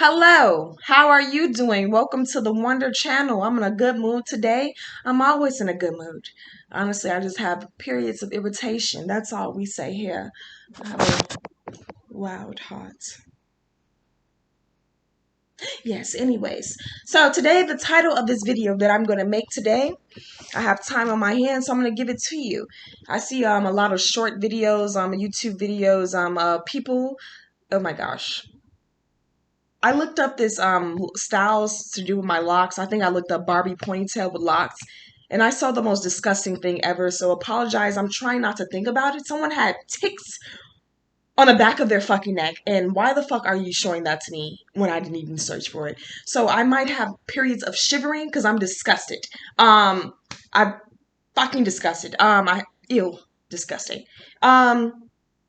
Hello, how are you doing? Welcome to the Wonder Channel. I'm in a good mood today. I'm always in a good mood. Honestly, I just have periods of irritation. That's all we say here. I have a loud heart. Yes, anyways. So today, the title of this video that I'm going to make today, I have time on my hands, so I'm going to give it to you. I see a lot of short videos, YouTube videos, people, oh my gosh. I looked up this styles to do with my locks. I think I looked up Barbie ponytail with locks, and I saw the most disgusting thing ever. So apologize. I'm trying not to think about it. Someone had ticks on the back of their fucking neck, and why the fuck are you showing that to me when I didn't even search for it? So I might have periods of shivering because I'm disgusted. I'm fucking disgusted. I ew, disgusting. Well,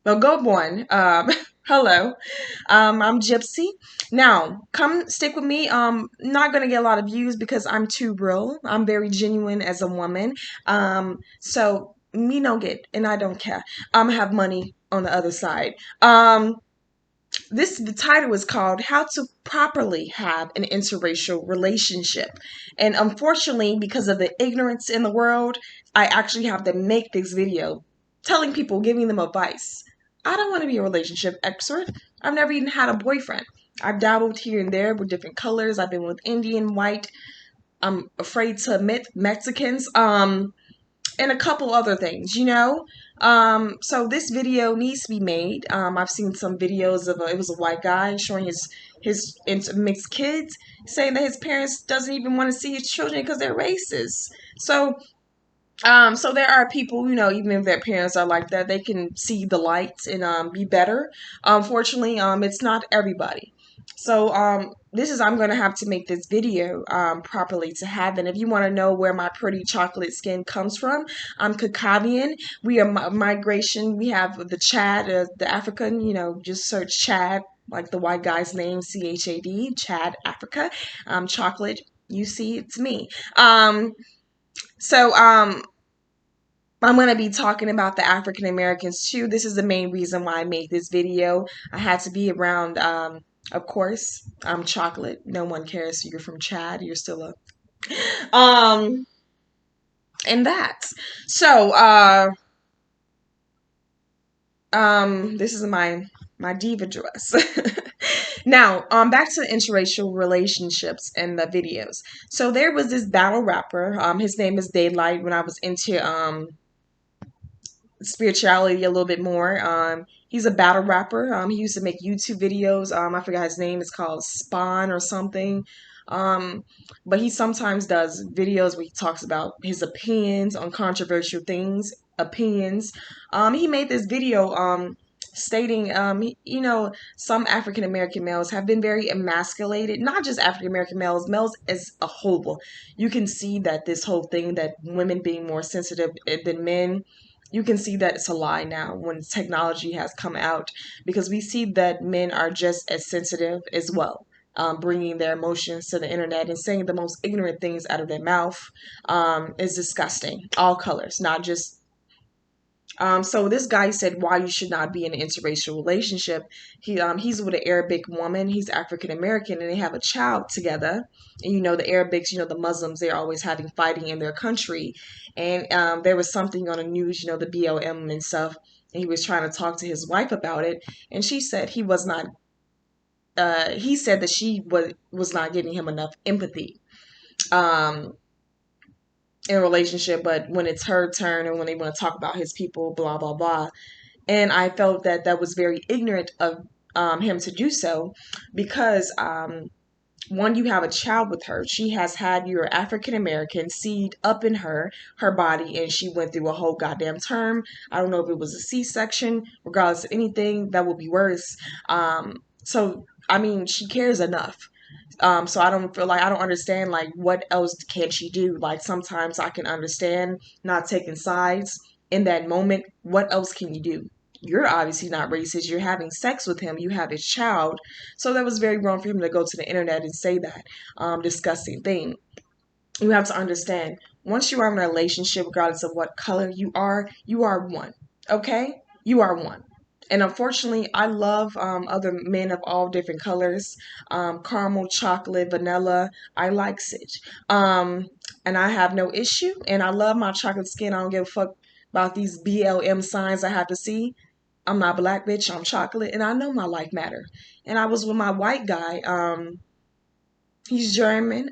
go one. Hello. I'm Gypsy. Now, come stick with me. Not gonna get a lot of views because I'm too real. I'm very genuine as a woman. So me no get, and I don't care. Have money on the other side. The title is called How to Properly Have an Interracial Relationship. And unfortunately, because of the ignorance in the world, I actually have to make this video telling people, giving them advice. I don't want to be a relationship expert. I've never even had a boyfriend. I've dabbled here and there with different colors. I've been with Indian, white, I'm afraid to admit Mexicans, and a couple other things, you know? So this video needs to be made. I've seen some videos of it was a white guy showing his mixed kids, saying that his parents doesn't even want to see his children because they're racist. So there are people, you know, even if their parents are like that, they can see the light and be better. Unfortunately, it's not everybody. So I'm going to have to make this video properly to have. And if you want to know where my pretty chocolate skin comes from, I'm Caucasian. We are migration. We have the Chad, the African, you know, just search Chad, like the white guy's name, Chad, Chad, Africa. Chocolate, you see, it's me. So I'm going to be talking about the African Americans too. This is the main reason why I made this video. I had to be around, of course, I'm chocolate. No one cares. You're from Chad. You're still a, and that. So, this is my diva dress. Now, back to the interracial relationships and the videos. So there was this battle rapper. His name is Daylight. When I was into spirituality a little bit more. He's a battle rapper. He used to make YouTube videos. I forgot his name. It's called Spawn or something. But he sometimes does videos where he talks about his opinions on controversial things. Opinions. He made this video stating, you know, some African American males have been very emasculated. Not just African American males, males as a whole. You can see that this whole thing that women being more sensitive than men, you can see that it's a lie now when technology has come out, because we see that men are just as sensitive as well, bringing their emotions to the internet and saying the most ignorant things out of their mouth is disgusting. All colors, not just so this guy said why you should not be in an interracial relationship. He's with an Arabic woman. He's African American, and they have a child together. And you know the Arabics, you know the Muslims, they're always having fighting in their country. And there was something on the news, you know the BLM and stuff. And he was trying to talk to his wife about it, and she said he was not. He said that she was not giving him enough empathy. In a relationship, but when it's her turn and when they want to talk about his people, blah blah blah. And I felt that that was very ignorant of him to do so, because one, you have a child with her. She has had your African American seed up in her body, and she went through a whole goddamn term. I don't know if it was a C-section. Regardless of anything, that would be worse. So I mean, she cares enough. So I don't feel like, I don't understand, like, what else can she do? Like, sometimes I can understand not taking sides in that moment. What else can you do? You're obviously not racist. You're having sex with him. You have his child. So that was very wrong for him to go to the internet and say that disgusting thing. You have to understand, once you are in a relationship, regardless of what color you are one. Okay? You are one. And unfortunately, I love other men of all different colors, caramel, chocolate, vanilla. I likes it. Um, and I have no issue. And I love my chocolate skin. I don't give a fuck about these BLM signs I have to see. I'm not black, bitch. I'm chocolate. And I know my life matter. And I was with my white guy. He's German.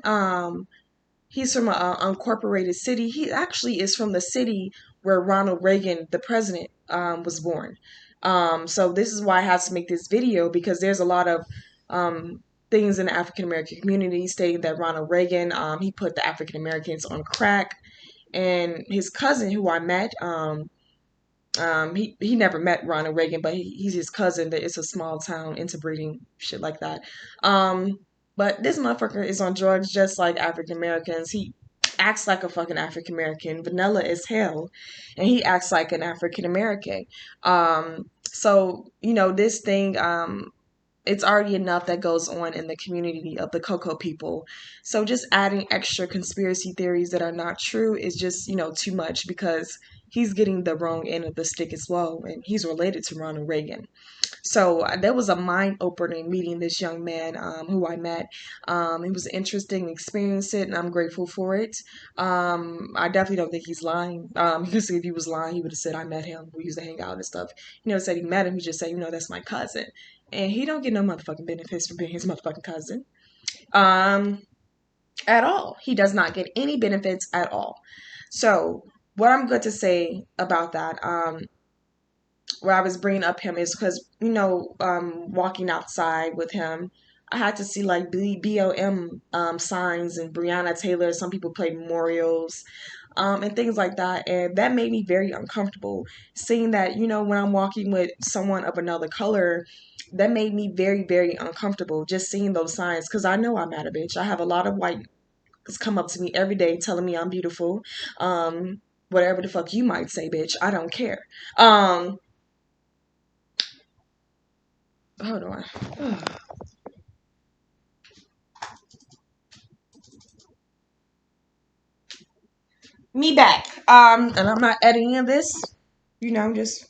He's from an uncorporated city. He actually is from the city where Ronald Reagan, the president, was born. So this is why I had to make this video, because there's a lot of things in the African American community stating that Ronald Reagan, he put the African Americans on crack. And his cousin, who I met, he never met Ronald Reagan, but he's his cousin. That it's a small town interbreeding shit like that. Um, but this motherfucker is on drugs just like African Americans. He acts like a fucking African American, vanilla as hell, and he acts like an African American. So you know this thing. It's already enough that goes on in the community of the Cocoa people. So just adding extra conspiracy theories that are not true is just, you know, too much, because he's getting the wrong end of the stick as well. And he's related to Ronald Reagan. So that was a mind opening meeting this young man who I met. It was interesting to experience it, and I'm grateful for it. I definitely don't think he's lying. Because if he was lying, he would have said, I met him. We used to hang out and stuff. You know, said he met him. He just said, you know, that's my cousin. And he don't get no motherfucking benefits for being his motherfucking cousin. Um, at all. He does not get any benefits at all. So what I'm good to say about that, where I was bringing up him, is because, you know, walking outside with him, I had to see like BLM signs and Breonna Taylor. Some people play memorials, and things like that. And that made me very uncomfortable, seeing that, you know, when I'm walking with someone of another color, that made me very, very uncomfortable just seeing those signs, because I know I'm not a bitch. I have a lot of white come up to me every day telling me I'm beautiful. Whatever the fuck you might say, bitch. I don't care. Hold on. Me back. And I'm not editing this. You know, just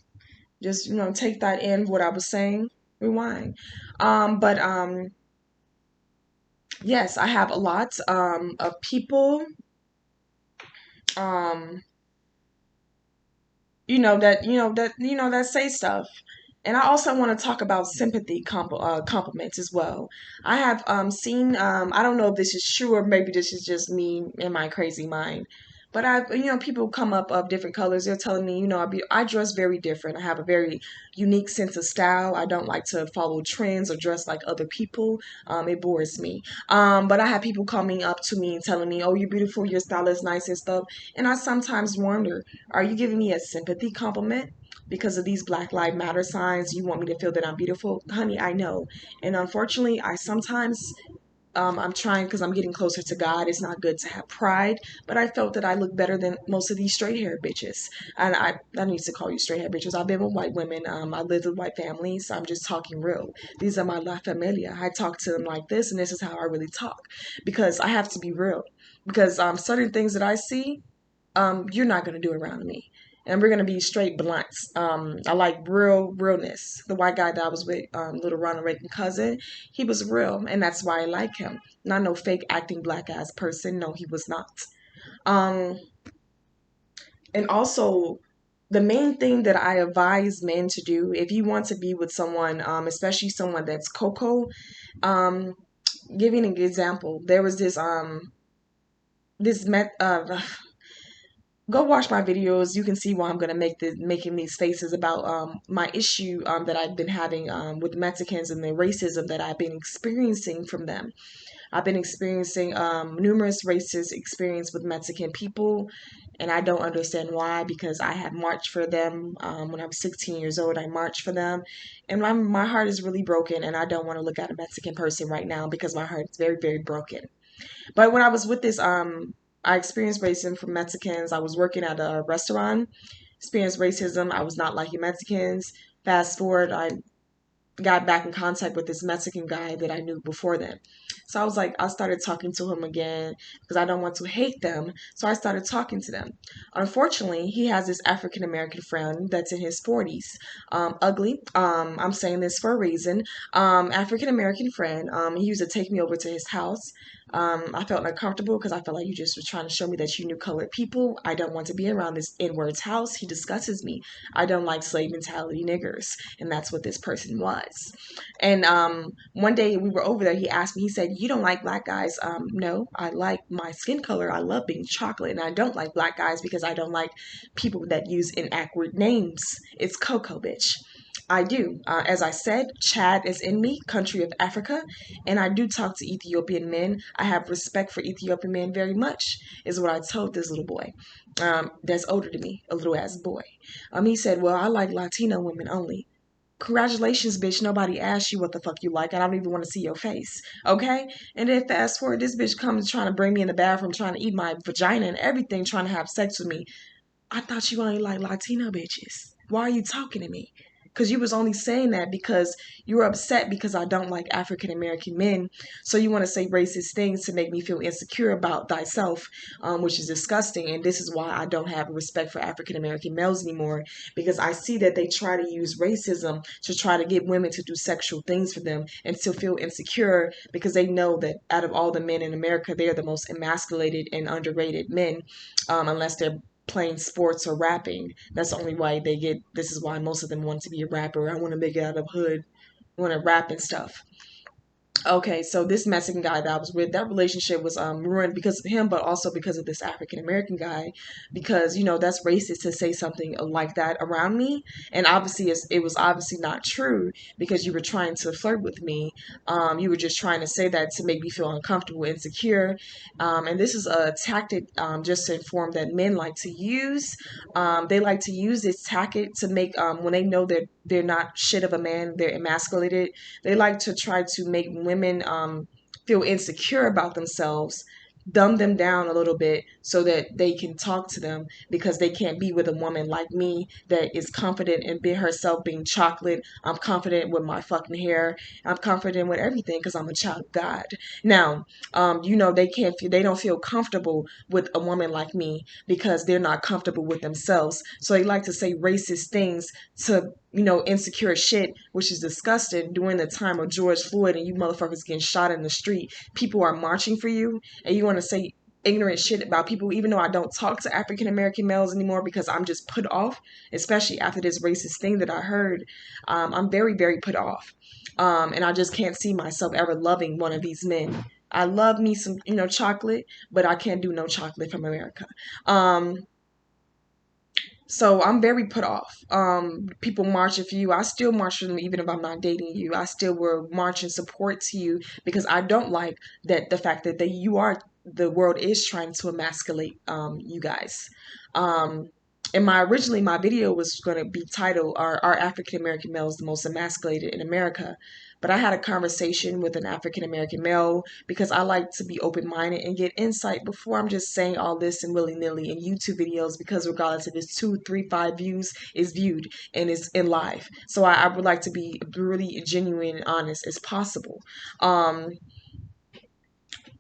you know, take that in what I was saying. Rewind. But yes, I have a lot of people um that say stuff. And I also want to talk about sympathy compliments as well. I have seen, I don't know if this is true or maybe this is just me in my crazy mind, but I've, you know, people come up of different colors. They're telling me, you know, I dress very different. I have a very unique sense of style. I don't like to follow trends or dress like other people. It bores me. But I have people coming up to me and telling me, oh, you're beautiful, your style is nice and stuff. And I sometimes wonder, are you giving me a sympathy compliment? Because of these Black Lives Matter signs, you want me to feel that I'm beautiful? Honey, I know. And unfortunately, I sometimes, I'm trying, because I'm getting closer to God. It's not good to have pride, but I felt that I look better than most of these straight hair bitches. And I need to call you straight hair bitches. I've been with white women. I lived with white families. So I'm just talking real. These are my La Familia. I talk to them like this, and this is how I really talk, because I have to be real. Because certain things that I see, you're not going to do around me. And we're going to be straight blunts. I like realness. The white guy that I was with, little Ronald Reagan cousin, he was real. And that's why I like him. Not no fake acting black ass person. No, he was not. Um, and also, the main thing that I advise men to do, if you want to be with someone, especially someone that's cocoa, um, giving an example, there was this met go watch my videos. You can see why I'm gonna making these faces about my issue that I've been having with Mexicans and the racism that I've been experiencing from them. I've been experiencing numerous racist experience with Mexican people, and I don't understand why, because I had marched for them when I was 16 years old. I marched for them, and my heart is really broken, and I don't want to look at a Mexican person right now because my heart is very, very broken. But when I was with this, I experienced racism from Mexicans. I was working at a restaurant, experienced racism. I was not liking Mexicans. Fast forward, I got back in contact with this Mexican guy that I knew before then. So I was like, I started talking to him again because I don't want to hate them. So I started talking to them. Unfortunately, he has this African American friend that's in his 40s. Ugly. I'm saying this for a reason. African American friend. He used to take me over to his house. I felt uncomfortable because I felt like you just were trying to show me that you knew colored people. I don't want to be around this N-word's house. He disgustes me. I don't like slave mentality niggers. And that's what this person was. And one day we were over there, he asked me, he said, "You don't like black guys?" No, I like my skin color. I love being chocolate. And I don't like black guys because I don't like people that use inaccurate names. It's Coco, bitch. I do. As I said, Chad is in me, country of Africa, and I do talk to Ethiopian men. I have respect for Ethiopian men very much, is what I told this little boy that's older than me, a little ass boy. He said, "Well, I like Latino women only." Congratulations, bitch. Nobody asked you what the fuck you like. I don't even want to see your face. Okay? And then fast forward, this bitch comes trying to bring me in the bathroom, trying to eat my vagina and everything, trying to have sex with me. I thought you only like Latino bitches. Why are you talking to me? Because you was only saying that because you were upset because I don't like African American men. So you want to say racist things to make me feel insecure about thyself, which is disgusting. And this is why I don't have respect for African American males anymore, because I see that they try to use racism to try to get women to do sexual things for them and to feel insecure because they know that out of all the men in America, they are the most emasculated and underrated men, unless they're playing sports or rapping. That's the only why they get. This is why most of them want to be a rapper. I want to make it out of hood. I want to rap and stuff. Okay, so this Mexican guy that I was with, that relationship was ruined because of him, but also because of this African American guy, because that's racist to say something like that around me, and obviously it was obviously not true because you were trying to flirt with me, you were just trying to say that to make me feel uncomfortable, insecure, and this is a tactic just to inform that men like to use. They like to use this tactic to make when they know that they're not shit of a man, they're emasculated. They like to try to make women feel insecure about themselves, dumb them down a little bit so that they can talk to them because they can't be with a woman like me that is confident in being herself, being chocolate. I'm confident with my fucking hair. I'm confident with everything because I'm a child of God. Now, they don't feel comfortable with a woman like me because they're not comfortable with themselves. So they like to say racist things to insecure shit, which is disgusting during the time of George Floyd and you motherfuckers getting shot in the street. People are marching for you and you want to say ignorant shit about people, even though I don't talk to African American males anymore because I'm just put off, especially after this racist thing that I heard. I'm very, very put off. And I just can't see myself ever loving one of these men. I love me some, chocolate, but I can't do no chocolate from America. So I'm very put off. People marching for you. I still march for them even if I'm not dating you. I still will march in support to you because I don't like that the fact that the world is trying to emasculate you guys. And my video was going to be titled "Are African American Males the Most Emasculated in America?" But I had a conversation with an African American male because I like to be open minded and get insight before I'm just saying all this and willy nilly in YouTube videos because regardless if it's 2, 3, 5 views, is viewed and is in live. So I would like to be really genuine and honest as possible.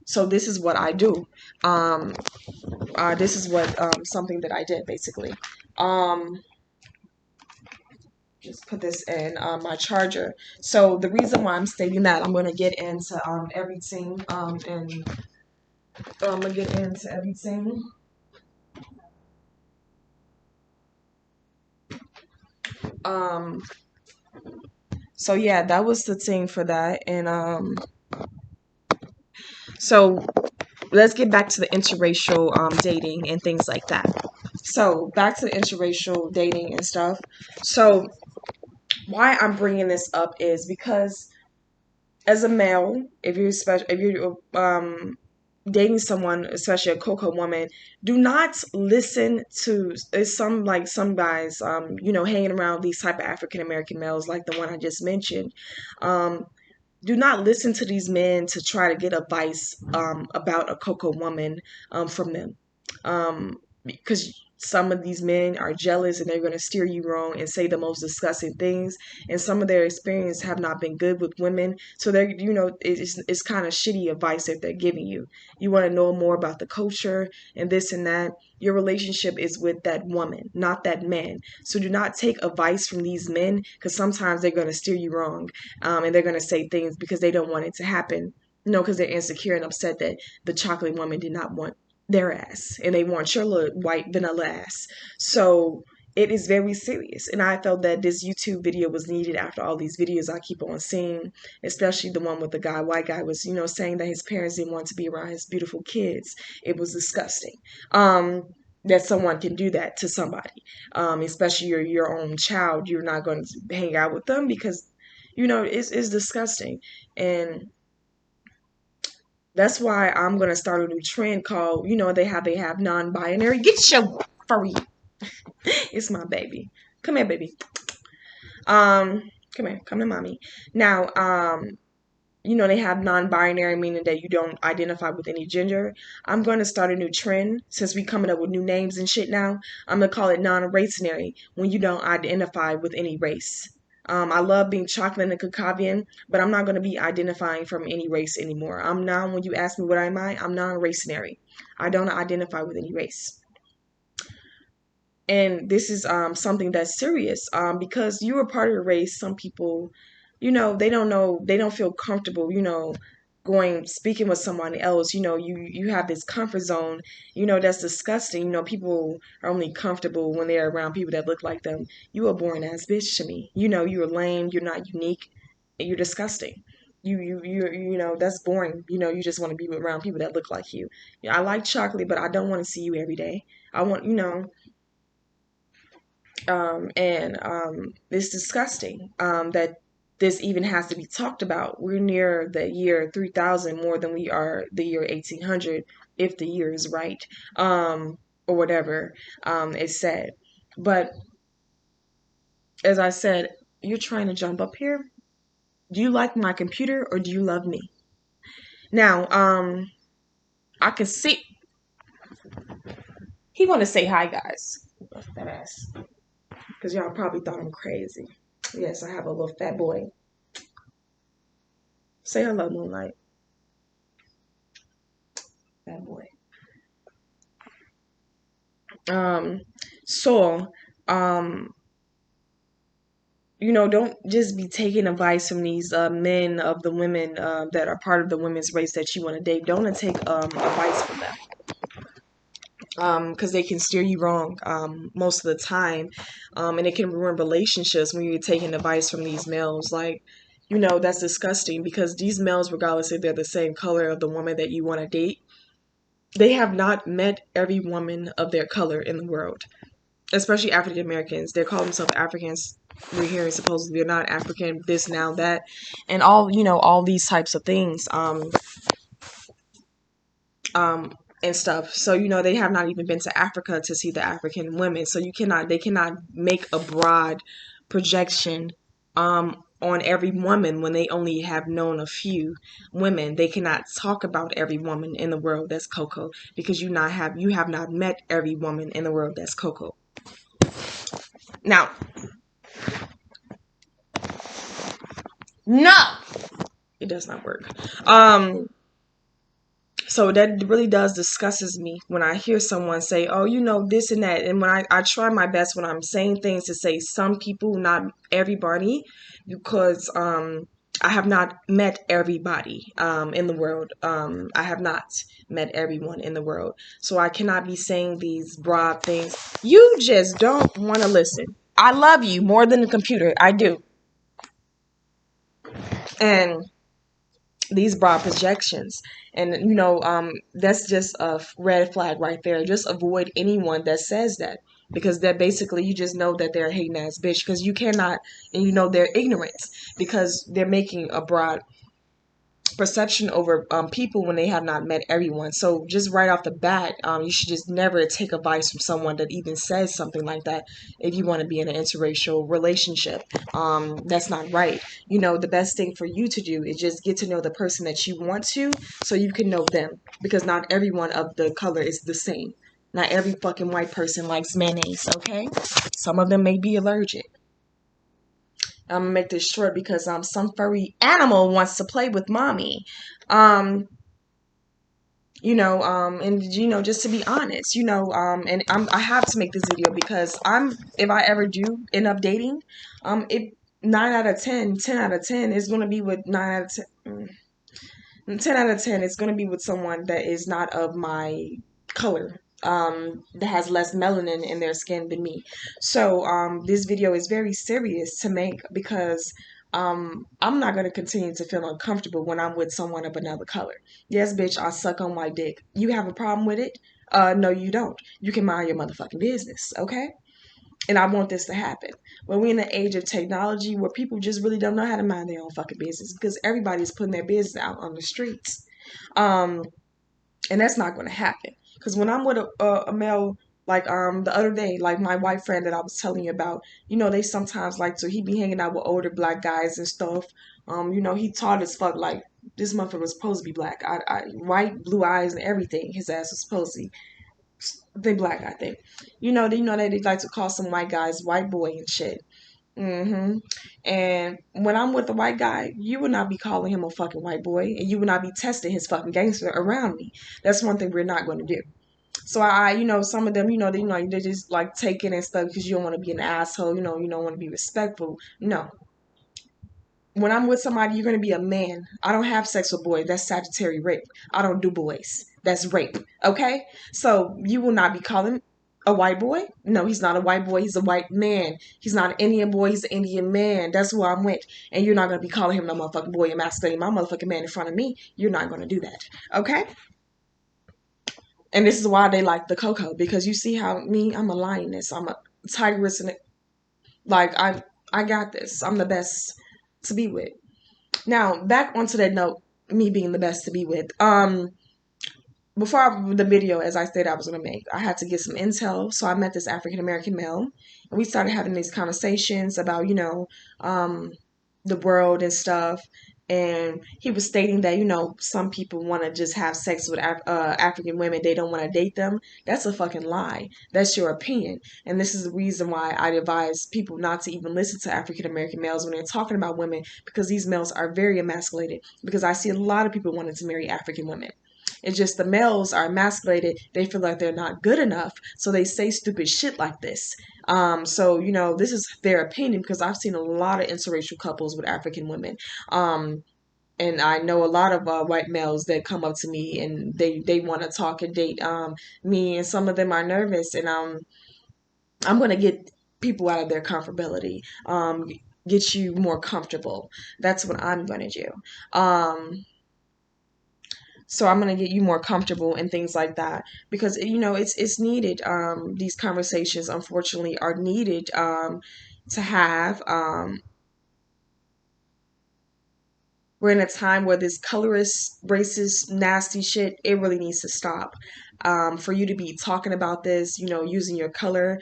So this is what I do. This is what something that I did basically. Just put this in my charger. So the reason why I'm stating that, I'm going to get into everything and I'm going to get into everything. Um, so yeah, that was the thing for that. And so let's get back to the interracial dating and things like that. So back to the interracial dating and stuff. So why I'm bringing this up is because as a male, if you're dating someone, especially a cocoa woman, do not listen to some guys, hanging around these type of African American males like the one I just mentioned. Do not listen to these men to try to get advice about a cocoa woman from them, because some of these men are jealous and they're going to steer you wrong and say the most disgusting things. And some of their experience have not been good with women. So they're, it's kind of shitty advice that they're giving you. You want to know more about the culture and this and that. Your relationship is with that woman, not that man. So do not take advice from these men, because sometimes they're going to steer you wrong, and they're going to say things because they don't want it to happen. Because they're insecure and upset that the chocolate woman did not want their ass and they want your little white vanilla ass. So it is very serious. And I felt that this YouTube video was needed after all these videos I keep on seeing, especially the one with the guy, white guy was, saying that his parents didn't want to be around his beautiful kids. It was disgusting. That someone can do that to somebody, especially your own child. You're not going to hang out with them because, it's disgusting. And that's why I'm gonna start a new trend called, they have non-binary. Get your furry. It's my baby. Come here, baby. Come here. Come to mommy. Now, they have non-binary, meaning that you don't identify with any gender. I'm going to start a new trend since we coming up with new names and shit now. I'm going to call it non-racinary, when you don't identify with any race. I love being chocolate and Caucasian, but I'm not going to be identifying from any race anymore. I'm now, when you ask me what am I, I'm non-racinary. I don't identify with any race. And this is something that's serious, because you are part of the race. Some people, they don't know, they don't feel comfortable, speaking with someone else. You have this comfort zone, that's disgusting. People are only comfortable when they're around people that look like them. You a boring ass bitch to me. You're lame, you're not unique, and you're disgusting. That's boring. You just want to be around people that look like you. I like chocolate, but I don't want to see you every day. I want, and it's disgusting that this even has to be talked about. We're near the year 3000 more than we are the year 1800, if the year is right, or whatever it's said. But as I said, you're trying to jump up here. Do you like my computer or do you love me? Now, I can see he want to say hi, guys. That ass. Because y'all probably thought I'm crazy. Yes, I have a little fat boy. Say hello, Moonlight. Fat boy. So, don't just be taking advice from these men of the women that are part of the women's race that you want to date. Don't take advice from them. Because they can steer you wrong most of the time, and it can ruin relationships when you're taking advice from these males. Like, that's disgusting, because these males, regardless if they're the same color of the woman that you want to date, they have not met every woman of their color in the world, especially African Americans. They call themselves Africans. We're hearing supposedly they're not African, this, now, that, and all these types of things. And stuff. So, they have not even been to Africa to see the African women. So they cannot make a broad projection on every woman when they only have known a few women. They cannot talk about every woman in the world that's Coco, because you have not met every woman in the world that's Coco. Now, no, it does not work. So that really does disgustes me when I hear someone say, oh, this and that. And when I try my best when I'm saying things to say some people, not everybody, because I have not met everybody in the world. I have not met everyone in the world. So I cannot be saying these broad things. You just don't want to listen. I love you more than the computer. I do. And these broad projections, and that's just a red flag right there. Just avoid anyone that says that, because that basically, you just know that they're a hating ass bitch, because you cannot, and they're ignorant, because they're making a broad perception over people when they have not met everyone. So just right off the bat, you should just never take advice from someone that even says something like that. If you want to be in an interracial relationship, that's not right. The best thing for you to do is just get to know the person that you want to, so you can know them, because not everyone of the color is the same. Not every fucking white person likes mayonnaise, okay? Some of them may be allergic. I'm gonna make this short because some furry animal wants to play with mommy. Um and just to be honest, and I have to make this video because if I ever do end up dating, it 9 out of 10, 10 out of 10 is going to be with 9 out of 10. 10 out of 10 is going to be with someone that is not of my color, that has less melanin in their skin than me. So this video is very serious to make because I'm not going to continue to feel uncomfortable when I'm with someone of another color. Yes, bitch, I suck on white dick. You have a problem with it? No, you don't. You can mind your motherfucking business, okay? And I want this to happen. When we're in the age of technology where people just really don't know how to mind their own fucking business because everybody's putting their business out on the streets. Um, and that's not going to happen. Because when I'm with a male, like the other day, like my white friend that I was telling you about, they sometimes like to, he be hanging out with older black guys and stuff. He taught as fuck, like, this motherfucker was supposed to be black. White, blue eyes and everything. His ass was supposed to be they black, I think. They like to call some white guys white boy and shit. And when I'm with a white guy, you would not be calling him a fucking white boy, and you would not be testing his fucking gangster around me. That's one thing we're not going to do. So some of them, they just like take it and stuff because you don't want to be an asshole. You don't want to be respectful. No, when I'm with somebody, you're going to be a man. I don't have sex with boys. That's statutory rape. I don't do boys. That's rape. Okay? So you will not be calling a white boy. No, he's not a white boy. He's a white man. He's not an Indian boy. He's an Indian man. That's who I'm with. And you're not going to be calling him no motherfucking boy, emasculating my motherfucking man in front of me. You're not going to do that. Okay? And this is why they like the Coco, because you see how I'm a lioness. I'm a tigress, and like I got this. I'm the best to be with. Now, back onto that note, me being the best to be with. Before the video, as I said I was going to make, I had to get some intel. So I met this African American male, and we started having these conversations about, the world and stuff. And he was stating that, some people want to just have sex with African women. They don't want to date them. That's a fucking lie. That's your opinion. And this is the reason why I advise people not to even listen to African American males when they're talking about women, because these males are very emasculated. Because I see a lot of people wanting to marry African women. It's just the males are emasculated. They feel like they're not good enough. So they say stupid shit like this. This is their opinion because I've seen a lot of interracial couples with African women. And I know a lot of white males that come up to me and they want to talk and date me. And some of them are nervous. And I'm going to get people out of their comfortability, get you more comfortable. That's what I'm going to do. So I'm going to get you more comfortable and things like that because, it's needed. These conversations, unfortunately, are needed to have. We're in a time where this colorist, racist, nasty shit, it really needs to stop. For you to be talking about this, using your color,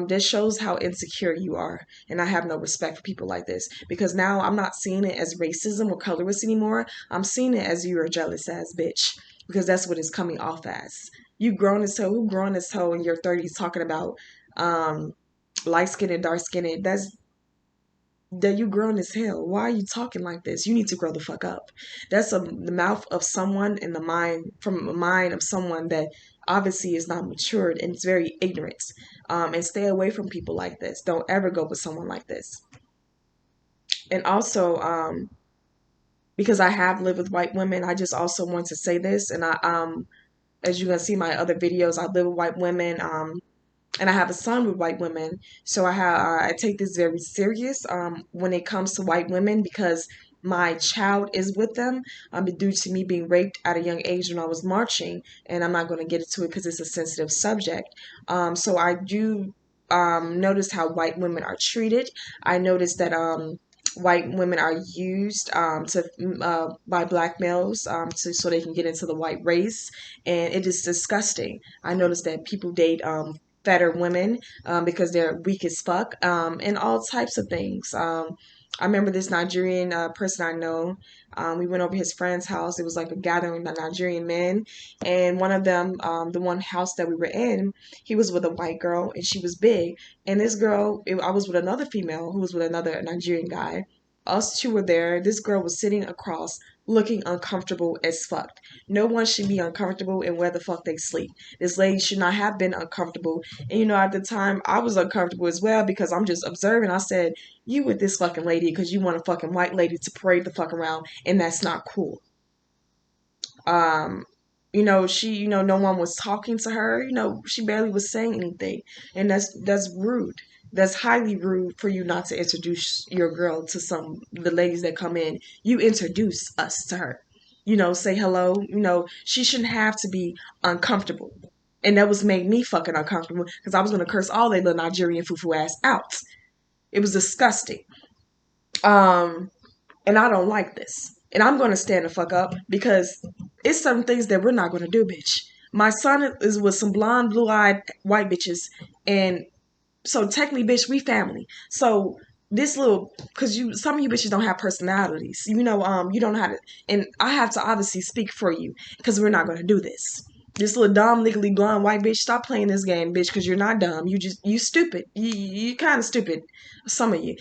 this shows how insecure you are. And I have no respect for people like this because now I'm not seeing it as racism or colorist anymore. I'm seeing it as you're a jealous ass bitch because that's what it's coming off as. You grown as hell, who grown as hell in your 30s talking about light skinned and dark skinned? That you grown as hell. Why are you talking like this? You need to grow the fuck up. That's the mouth of someone and the mind from the mind of someone that obviously is not matured and is very ignorant. And stay away from people like this. Don't ever go with someone like this. And also, because I have lived with white women, I just also want to say this. And as you can see my other videos, I live with white women. And I have a son with white women, so I take this very serious when it comes to white women because my child is with them due to me being raped at a young age when I was marching, and I'm not going to get into it because it's a sensitive subject. So I do notice how white women are treated. I notice that white women are used by black males so they can get into the white race, and it is disgusting. I notice that people date fatter women because they're weak as fuck, and all types of things. I remember this Nigerian person I know. We went over his friend's house. It was like a gathering of Nigerian men, and one of them, the one house that we were in, he was with a white girl, and she was big. And this girl, I was with another female who was with another Nigerian guy. Us two were there. This girl was sitting across, looking uncomfortable as fuck. No one should be uncomfortable in where the fuck they sleep. This lady should not have been uncomfortable. And at the time, I was uncomfortable as well because I'm just observing. I said, you with this fucking lady because you want a fucking white lady to parade the fuck around, and that's not cool. Um, she, no one was talking to her. She barely was saying anything, and that's rude. That's highly rude for you not to introduce your girl to the ladies that come in. You introduce us to her. Say hello. She shouldn't have to be uncomfortable. And that was made me fucking uncomfortable because I was gonna curse all they little Nigerian fufu ass out. It was disgusting. Um, and I don't like this. And I'm going to stand the fuck up because it's some things that we're not going to do, bitch. My son is with some blonde, blue-eyed white bitches, and so technically, bitch, we family. So this little, cause some of you bitches don't have personalities. You don't know how to, and I have to obviously speak for you, cause we're not gonna do this. This little dumb, legally blonde white bitch, stop playing this game, bitch, cause you're not dumb. You stupid. You kind of stupid. Some of you.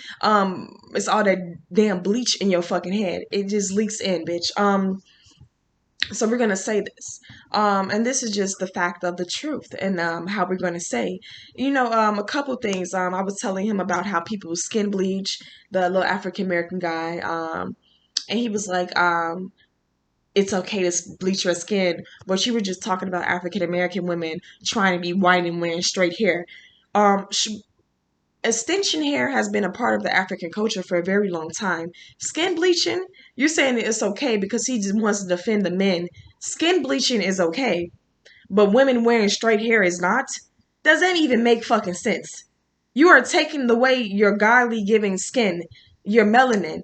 It's all that damn bleach in your fucking head. It just leaks in, bitch. So we're gonna say this, and this is just the fact of the truth, and how we're gonna say, a couple things. I was telling him about how people skin bleach, the little African American guy, and he was like, it's okay to bleach your skin, but you were just talking about African American women trying to be white and wearing straight hair. Um, Extension hair has been a part of the African culture for a very long time. Skin bleaching, you're saying it's okay because he just wants to defend the men. Skin bleaching is okay, but women wearing straight hair is not? Does that even make fucking sense? You are taking away your godly giving skin, your melanin,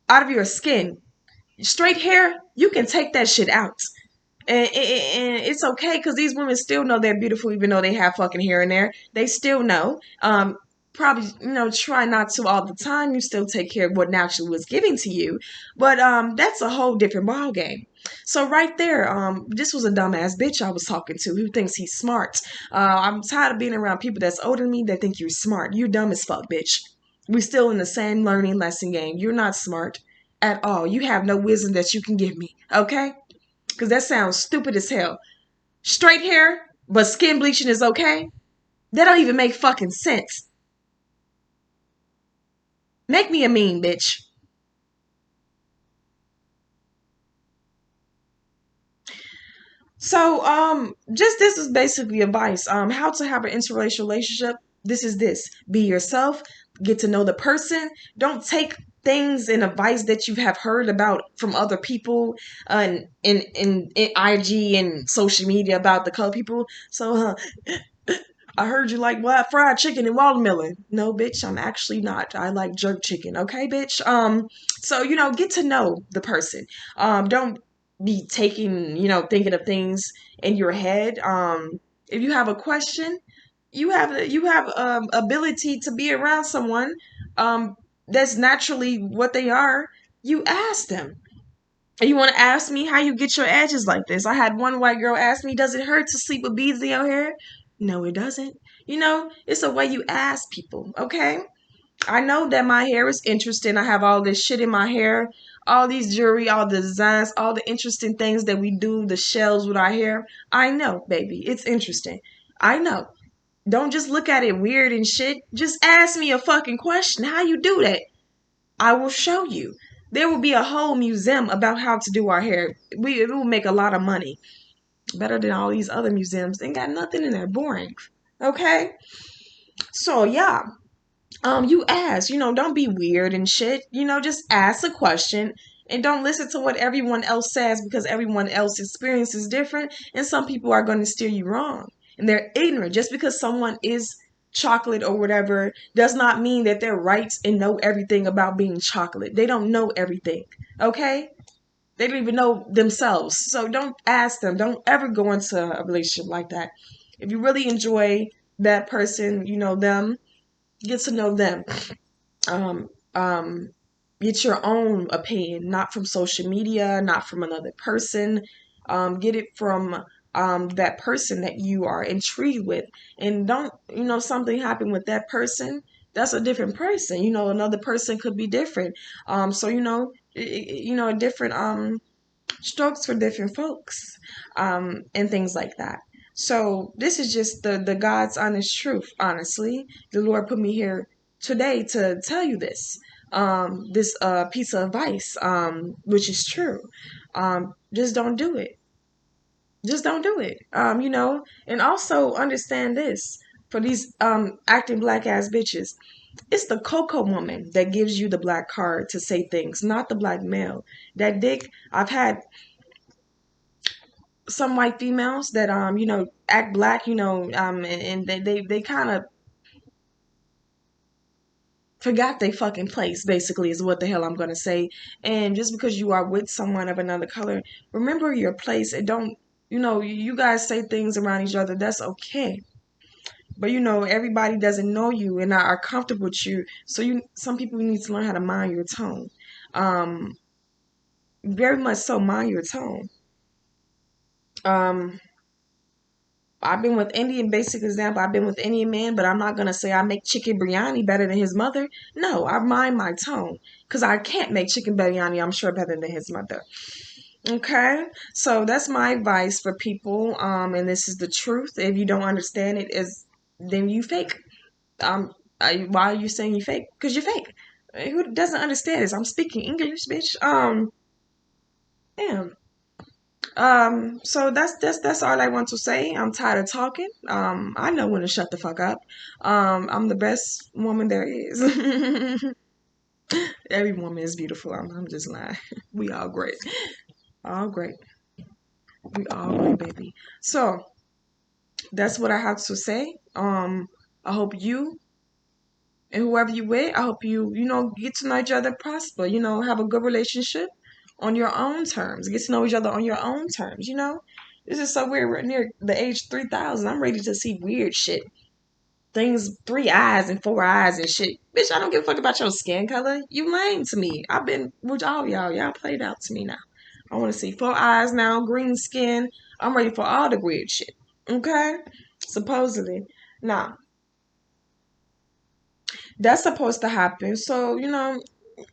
out of your skin. Straight hair, you can take that shit out. And it's okay because these women still know they're beautiful even though they have fucking hair in there. They still know. Probably, try not to all the time. You still take care of what naturally was given to you. But that's a whole different ball game. So right there, this was a dumbass bitch I was talking to who thinks he's smart. I'm tired of being around people that's older than me that think you're smart. You're dumb as fuck, bitch. We still in the same learning lesson game. You're not smart at all. You have no wisdom that you can give me, okay? Because that sounds stupid as hell. Straight hair, but skin bleaching is okay? That don't even make fucking sense. Make me a meme, bitch. So, just this is basically advice. How to have an interracial relationship. This is this. Be yourself. Get to know the person. Don't take things and advice that you have heard about from other people in IG and social media about the color people. So, I heard you like fried chicken and watermelon. No, bitch, I'm actually not. I like jerk chicken. Okay, bitch. So get to know the person. Don't be taking, thinking of things in your head. If you have a question, you have ability to be around someone, that's naturally what they are. You ask them. You want to ask me how you get your edges like this? I had one white girl ask me, "Does it hurt to sleep with beads in your hair?" No, it doesn't. It's a way you ask people, okay? I know that my hair is interesting. I have all this shit in my hair, all these jewelry, all the designs, all the interesting things that we do, the shells with our hair. I know, baby. It's interesting. I know. Don't just look at it weird and shit. Just ask me a fucking question. How you do that? I will show you. There will be a whole museum about how to do our hair. It will make a lot of money. Better than all these other museums. They ain't got nothing in there. Boring. Okay? So yeah. You ask, don't be weird and shit. Just ask a question and don't listen to what everyone else says because everyone else's experience is different and some people are going to steer you wrong. And they're ignorant. Just because someone is chocolate or whatever does not mean that they're right and know everything about being chocolate. They don't know everything. Okay? They don't even know themselves. So don't ask them. Don't ever go into a relationship like that. If you really enjoy that person, them, get to know them. Um, um, Get your own opinion, not from social media, not from another person. Get it from that person that you are intrigued with. And don't, something happened with that person. That's a different person. Another person could be different. So, a different strokes for different folks, and things like that. So this is just the God's honest truth. Honestly, the Lord put me here today to tell you this piece of advice, which is true. Just don't do it. Just don't do it. And also understand this, for these acting black ass bitches. It's the cocoa woman that gives you the black card to say things, not the black male. That dick, I've had some white females that act black, and they kind of forgot they fucking place, basically, is what the hell I'm gonna say. And just because you are with someone of another color, remember your place. And don't, you guys say things around each other, that's okay. But everybody doesn't know you and are comfortable with you, so some people need to learn how to mind your tone. um Very much so, mind your tone. um I've been with Indian, basic example. I've been with Indian man, but I'm not gonna say I make chicken biryani better than his mother. No, I mind my tone because I can't make chicken biryani, I'm sure, better than his mother. Okay, so that's my advice for people. And this is the truth. If you don't understand it, is then you fake. Why are you saying you fake? Because you're fake. Who doesn't understand this? I'm speaking English, bitch. Damn. So that's all I want to say. I'm tired of talking. I know when to shut the fuck up. I'm the best woman there is. Every woman is beautiful. I'm just lying. We all great. All great. We all great, baby. So that's what I have to say. I hope you and whoever you with, I hope you get to know each other, prosper, have a good relationship on your own terms. Get to know each other on your own terms. This is so weird. We're near the age 3,000. I'm ready to see weird shit. Things, 3 eyes and 4 eyes and shit. Bitch, I don't give a fuck about your skin color. You lame to me. I've been with all y'all. Y'all played out to me now. I want to see 4 eyes now, green skin. I'm ready for all the weird shit. Okay? Supposedly. Now, that's supposed to happen. So,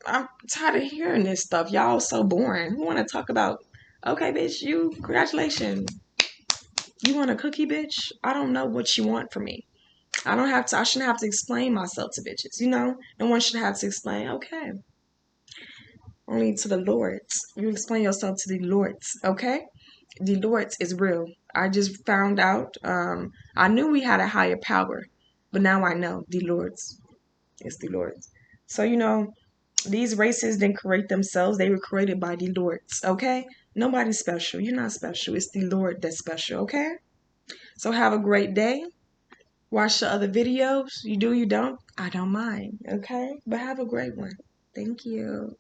I'm tired of hearing this stuff. Y'all so boring. Who want to talk about, okay, bitch, congratulations. You want a cookie, bitch? I don't know what you want from me. I shouldn't have to explain myself to bitches, No one should have to explain, okay. Only to the Lords. You explain yourself to the Lords, okay? The Lords is real. I just found out, I knew we had a higher power, but now I know the Lords is the Lords. So, these races didn't create themselves. They were created by the Lords, okay? Nobody's special. You're not special. It's the Lord that's special, okay? So have a great day. Watch the other videos. You do, you don't. I don't mind, okay? But have a great one. Thank you.